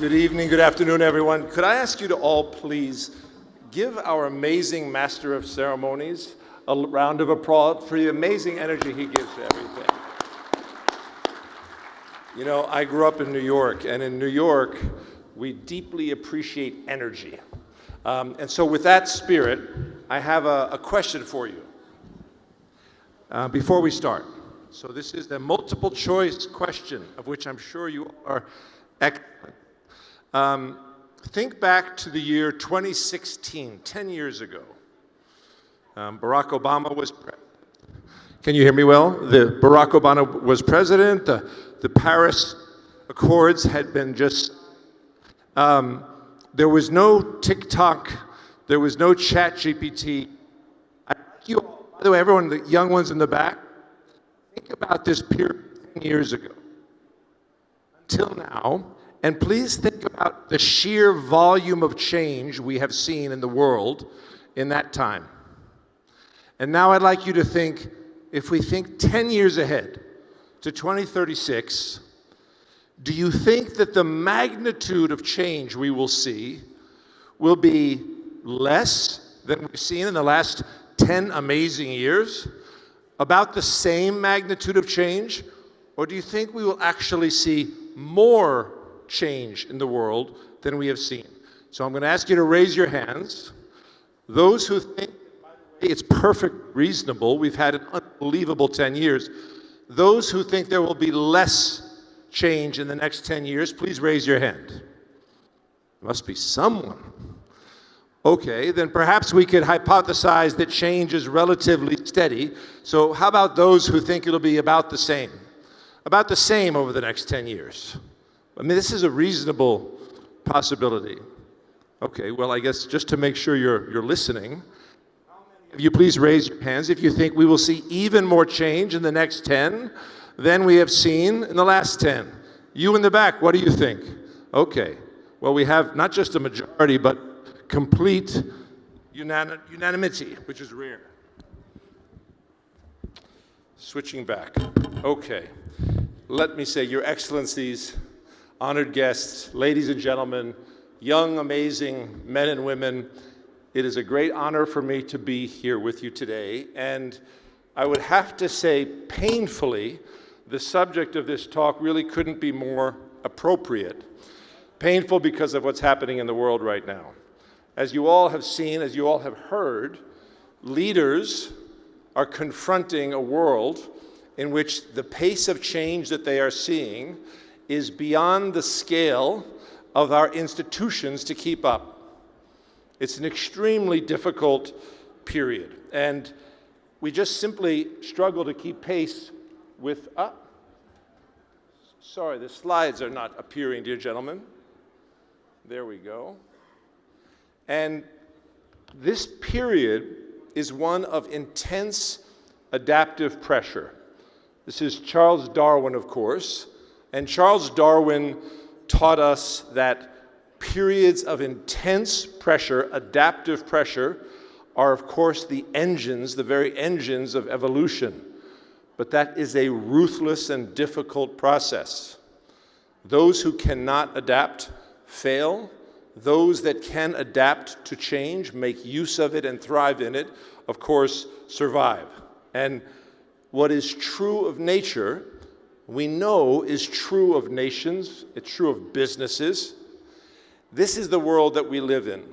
Good evening, good afternoon, everyone. Could I ask you to all please give our amazing master of ceremonies a round of applause for the amazing energy he gives to everything. You know, I grew up in New York, and in New York, we deeply appreciate energy. And so with that spirit, I have a question for you before we start. So this is a multiple choice question, of which I'm sure you are excellent. Think back to the year 2016, 10 years ago. Barack Obama was president. Can you hear me well? Barack Obama was president. The Paris Accords had been just, there was no TikTok, there was no ChatGPT. By the way, everyone, the young ones in the back, think about this period 10 years ago until now, and please think about the sheer volume of change we have seen in the world in that time. And now I'd like you to think, if we think 10 years ahead to 2036, do you think that the magnitude of change we will see will be less than we've seen in the last 10 amazing years? About the same magnitude of change? Or do you think we will actually see more change in the world than we have seen? So I'm going to ask you to raise your hands. Those who think, by the way, it's perfect, reasonable, we've had an unbelievable 10 years. Those who think there will be less change in the next 10 years, please raise your hand. There must be someone. Okay, then perhaps we could hypothesize that change is relatively steady. So how about those who think it'll be about the same? About the same over the next 10 years. I mean, this is a reasonable possibility. Okay, well, I guess just to make sure you're listening, how many of you please raise your hands if you think we will see even more change in the next 10 than we have seen in the last 10? You in the back, what do you think? Okay, well, we have not just a majority, but complete unanimity, which is rare. Switching back. Okay. Let me say, Your Excellencies, honored guests, ladies and gentlemen, young, amazing men and women, it is a great honor for me to be here with you today. And I would have to say, painfully, the subject of this talk really couldn't be more appropriate. Painful because of what's happening in the world right now. As you all have seen, as you all have heard, leaders are confronting a world in which the pace of change that they are seeing is beyond the scale of our institutions to keep up. It's an extremely difficult period, and we just simply struggle to keep pace with, sorry, the slides are not appearing, dear gentlemen. There we go. And this period is one of intense adaptive pressure. This is Charles Darwin, of course, and Charles Darwin taught us that periods of intense pressure, adaptive pressure, are of course the engines, the very engines of evolution. But that is a ruthless and difficult process. Those who cannot adapt fail. Those that can adapt to change, make use of it and thrive in it, of course, survive. And what is true of nature, we know is true of nations, it's true of businesses. This is the world that we live in.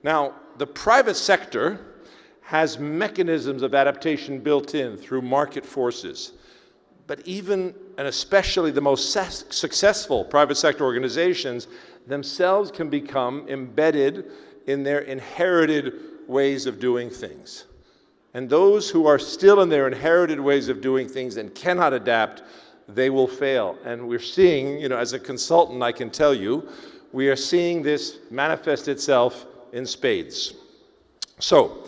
Now, the private sector has mechanisms of adaptation built in through market forces. But even, and especially the most successful private sector organizations themselves can become embedded in their inherited ways of doing things. And those who are still in their inherited ways of doing things and cannot adapt, they will fail. And we're seeing, as a consultant, I can tell you, we are seeing this manifest itself in spades. So,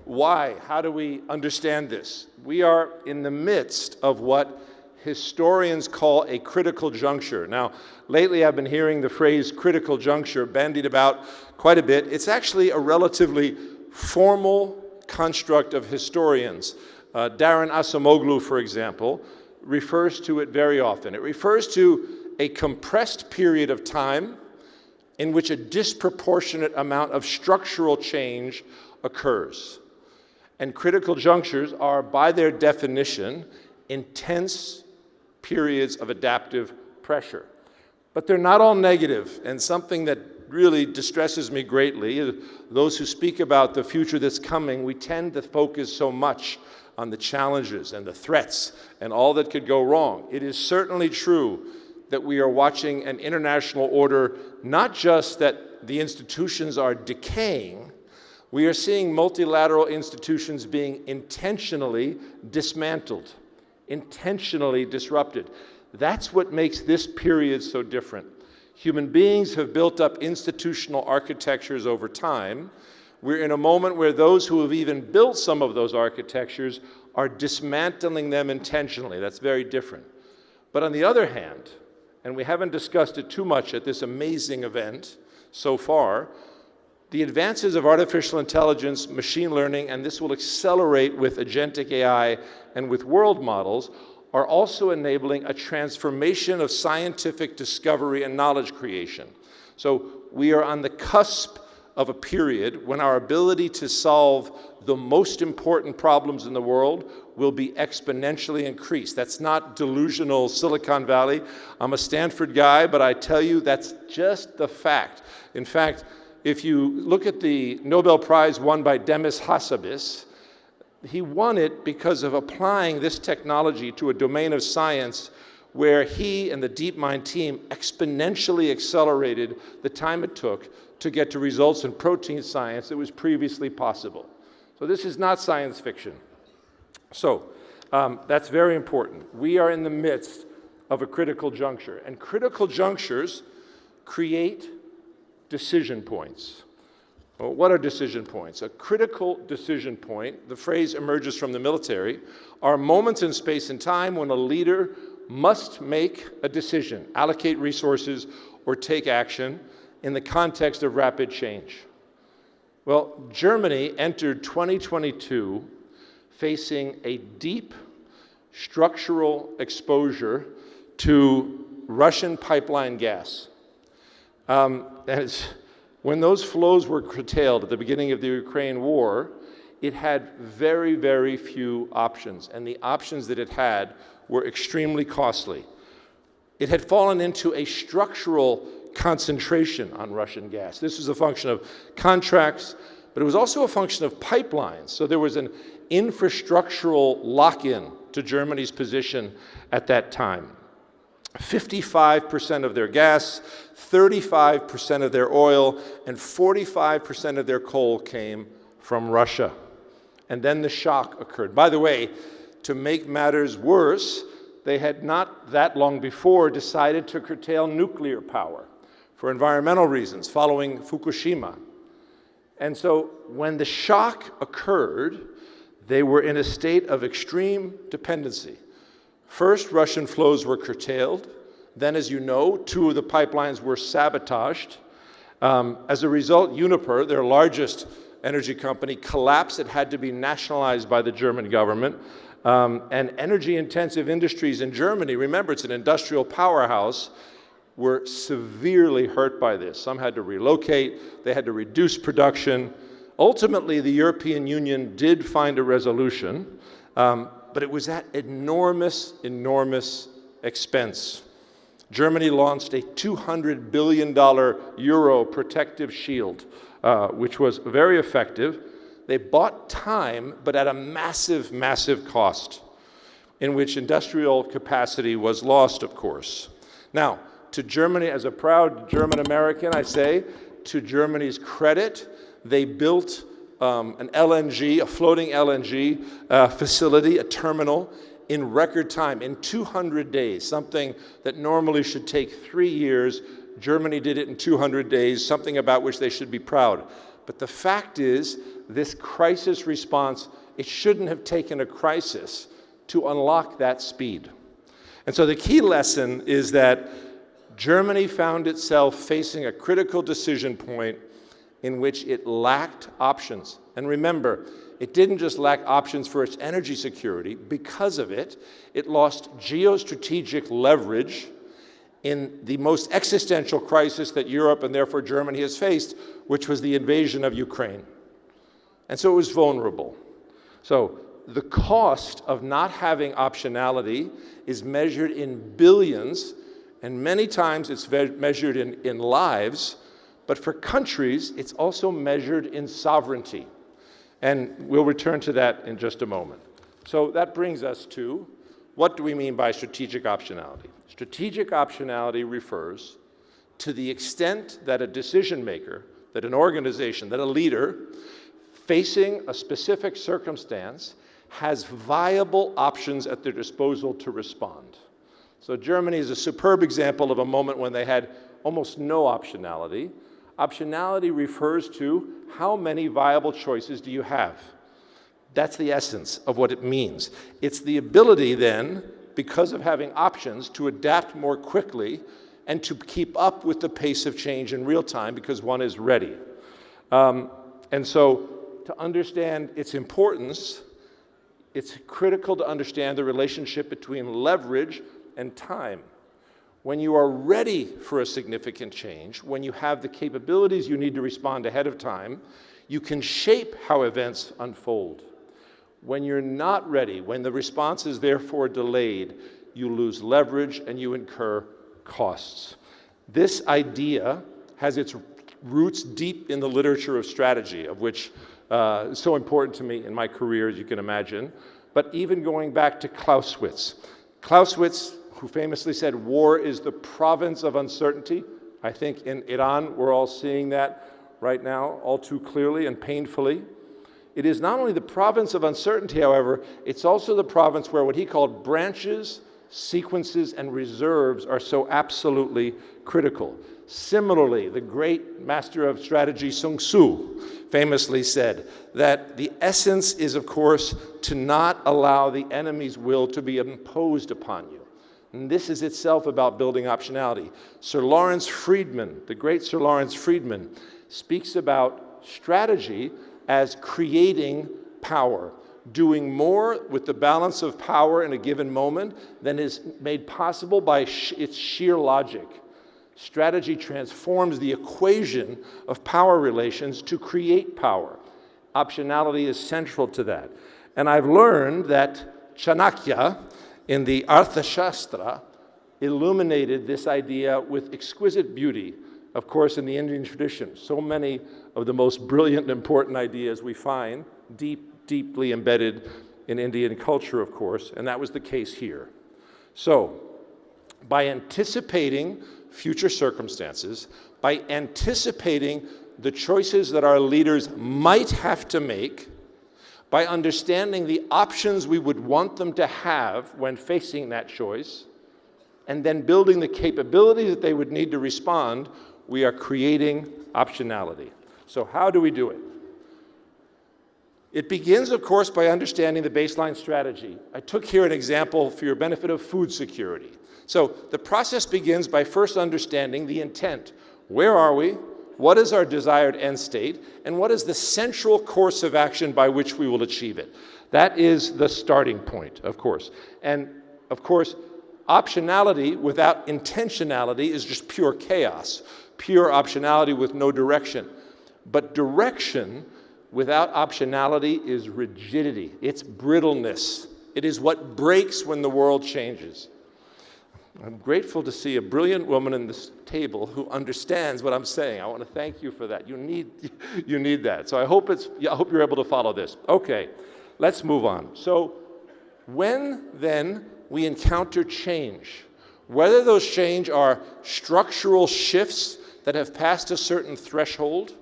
why? How do we understand this? We are in the midst of what historians call a critical juncture. Now, lately I've been hearing the phrase critical juncture bandied about quite a bit. It's actually a relatively formal construct of historians. Darren Acemoglu, for example, refers to it very often. It refers to a compressed period of time in which a disproportionate amount of structural change occurs. And critical junctures are, by their definition, intense periods of adaptive pressure. But they're not all negative, and something that really distresses me greatly, those who speak about the future that's coming, we tend to focus so much on the challenges and the threats and all that could go wrong. It is certainly true that we are watching an international order, not just that the institutions are decaying, we are seeing multilateral institutions being intentionally dismantled, intentionally disrupted. That's what makes this period so different. Human beings have built up institutional architectures over time. We're in a moment where those who have even built some of those architectures are dismantling them intentionally. That's very different. But on the other hand, and we haven't discussed it too much at this amazing event so far, the advances of artificial intelligence, machine learning, and this will accelerate with agentic AI and with world models, are also enabling a transformation of scientific discovery and knowledge creation. So we are on the cusp of a period when our ability to solve the most important problems in the world will be exponentially increased. That's not delusional Silicon Valley. I'm a Stanford guy, but I tell you that's just the fact. In fact, if you look at the Nobel Prize won by Demis Hassabis, he won it because of applying this technology to a domain of science where he and the DeepMind team exponentially accelerated the time it took to get to results in protein science that was previously possible. So this is not science fiction. So that's very important. We are in the midst of a critical juncture, and critical junctures create decision points. Well, what are decision points? A critical decision point, the phrase emerges from the military, are moments in space and time when a leader must make a decision, allocate resources, or take action in the context of rapid change. Well, Germany entered 2022 facing a deep structural exposure to Russian pipeline gas. When those flows were curtailed at the beginning of the Ukraine war, it had very, very few options, and the options that it had were extremely costly. It had fallen into a structural concentration on Russian gas. This was a function of contracts, but it was also a function of pipelines. So there was an infrastructural lock-in to Germany's position at that time. 55% of their gas, 35% of their oil, and 45% of their coal came from Russia. And then the shock occurred. By the way, to make matters worse, they had not that long before decided to curtail nuclear power for environmental reasons following Fukushima. And so when the shock occurred, they were in a state of extreme dependency. First, Russian flows were curtailed. Then, as you know, 2 of the pipelines were sabotaged. As a result, Uniper, their largest energy company, collapsed. It had to be nationalized by the German government. And energy-intensive industries in Germany, remember, it's an industrial powerhouse, were severely hurt by this. Some had to relocate. They had to reduce production. Ultimately, the European Union did find a resolution, but it was at enormous, enormous expense. Germany launched a $200 billion euro protective shield, which was very effective. They bought time, but at a massive, massive cost, in which industrial capacity was lost, of course. Now, to Germany, as a proud German American, I say, to Germany's credit, they built an LNG, a floating LNG facility, a terminal, in record time, in 200 days, something that normally should take 3 years. Germany did it in 200 days, something about which they should be proud. But the fact is, this crisis response, it shouldn't have taken a crisis to unlock that speed. And so the key lesson is that Germany found itself facing a critical decision point in which it lacked options. And remember, it didn't just lack options for its energy security. Because of it, it lost geostrategic leverage in the most existential crisis that Europe and therefore Germany has faced, which was the invasion of Ukraine. And so it was vulnerable. So the cost of not having optionality is measured in billions, and many times it's measured in lives, but for countries, it's also measured in sovereignty. And we'll return to that in just a moment. So that brings us to, what do we mean by strategic optionality? Strategic optionality refers to the extent that a decision maker, that an organization, that a leader, facing a specific circumstance, has viable options at their disposal to respond. So Germany is a superb example of a moment when they had almost no optionality. Optionality refers to how many viable choices do you have. That's the essence of what it means. It's the ability then, because of having options, to adapt more quickly and to keep up with the pace of change in real time because one is ready. And so to understand its importance, it's critical to understand the relationship between leverage and time. When you are ready for a significant change, when you have the capabilities you need to respond ahead of time, you can shape how events unfold. When you're not ready, when the response is therefore delayed, you lose leverage and you incur costs. This idea has its roots deep in the literature of strategy, of which is so important to me in my career, as you can imagine, but even going back to Clausewitz. Clausewitz, who famously said, war is the province of uncertainty. I think in Iran, we're all seeing that right now, all too clearly and painfully. It is not only the province of uncertainty, however, it's also the province where what he called branches, sequences, and reserves are so absolutely critical. Similarly, the great master of strategy, Sun Tzu, famously said that the essence is, of course, to not allow the enemy's will to be imposed upon you. And this is itself about building optionality. Sir Lawrence Friedman, the great Sir Lawrence Friedman, speaks about strategy as creating power, doing more with the balance of power in a given moment than is made possible by its sheer logic. Strategy transforms the equation of power relations to create power. Optionality is central to that. And I've learned that Chanakya, in the Arthashastra, illuminated this idea with exquisite beauty, of course, in the Indian tradition. So many of the most brilliant and important ideas we find deeply embedded in Indian culture, of course, and that was the case here. So, by anticipating future circumstances, by anticipating the choices that our leaders might have to make, by understanding the options we would want them to have when facing that choice, and then building the capabilities that they would need to respond, we are creating optionality. So how do we do it? It begins, of course, by understanding the baseline strategy. I took here an example for your benefit of food security. So the process begins by first understanding the intent. Where are we? What is our desired end state? And what is the central course of action by which we will achieve it? That is the starting point, of course. And, of course, optionality without intentionality is just pure chaos, pure optionality with no direction. But direction without optionality is rigidity. It's brittleness. It is what breaks when the world changes. I'm grateful to see a brilliant woman in this table who understands what I'm saying. I want to thank you for that. You need that. So I hope you're able to follow this. Okay, let's move on. So when then we encounter change, whether those change are structural shifts that have passed a certain threshold,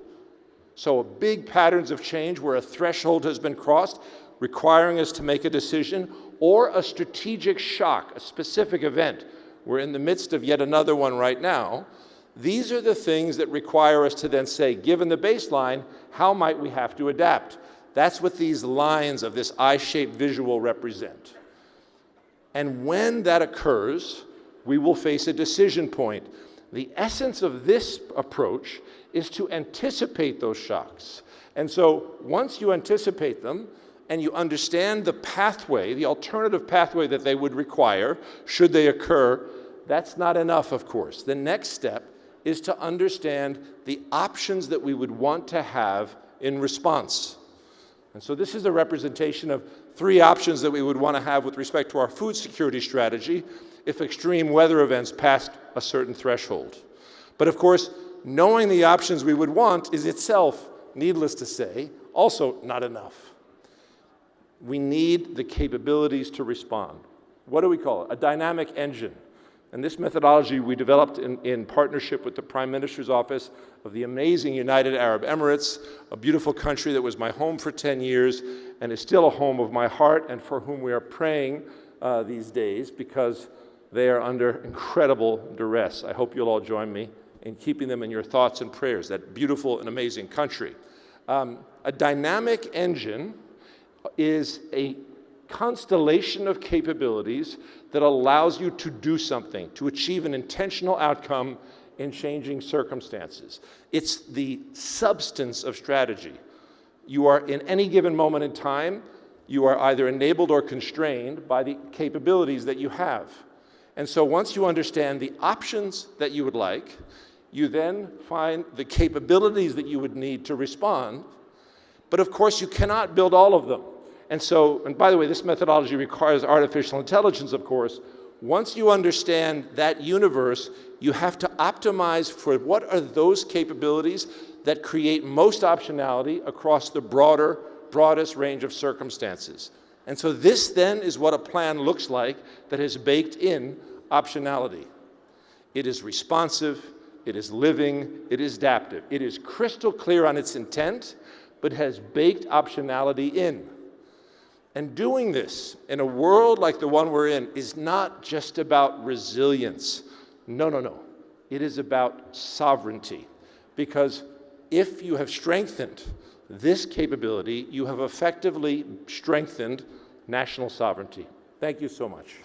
so big patterns of change where a threshold has been crossed, requiring us to make a decision, or a strategic shock, a specific event. We're in the midst of yet another one right now. These are the things that require us to then say, given the baseline, how might we have to adapt? That's what these lines of this I-shaped visual represent. And when that occurs, we will face a decision point. The essence of this approach is to anticipate those shocks. And so once you anticipate them and you understand the pathway, the alternative pathway that they would require should they occur, that's not enough, of course. The next step is to understand the options that we would want to have in response. And so this is a representation of 3 options that we would want to have with respect to our food security strategy if extreme weather events passed a certain threshold. But of course, knowing the options we would want is itself, needless to say, also not enough. We need the capabilities to respond. What do we call it? A dynamic engine. And this methodology we developed in partnership with the Prime Minister's Office of the amazing United Arab Emirates, a beautiful country that was my home for 10 years and is still a home of my heart, and for whom we are praying these days because they are under incredible duress. I hope you'll all join me in keeping them in your thoughts and prayers, that beautiful and amazing country. A dynamic engine is a constellation of capabilities that allows you to do something, to achieve an intentional outcome in changing circumstances. It's the substance of strategy. You are, in any given moment in time, you are either enabled or constrained by the capabilities that you have. And so once you understand the options that you would like, you then find the capabilities that you would need to respond. But of course, you cannot build all of them. And by the way, this methodology requires artificial intelligence, of course. Once you understand that universe, you have to optimize for what are those capabilities that create most optionality across the broadest range of circumstances. And so this then is what a plan looks like that has baked in optionality. It is responsive, it is living, it is adaptive. It is crystal clear on its intent, but has baked optionality in. And doing this in a world like the one we're in is not just about resilience. No, no, no. It is about sovereignty. Because if you have strengthened this capability, you have effectively strengthened national sovereignty. Thank you so much.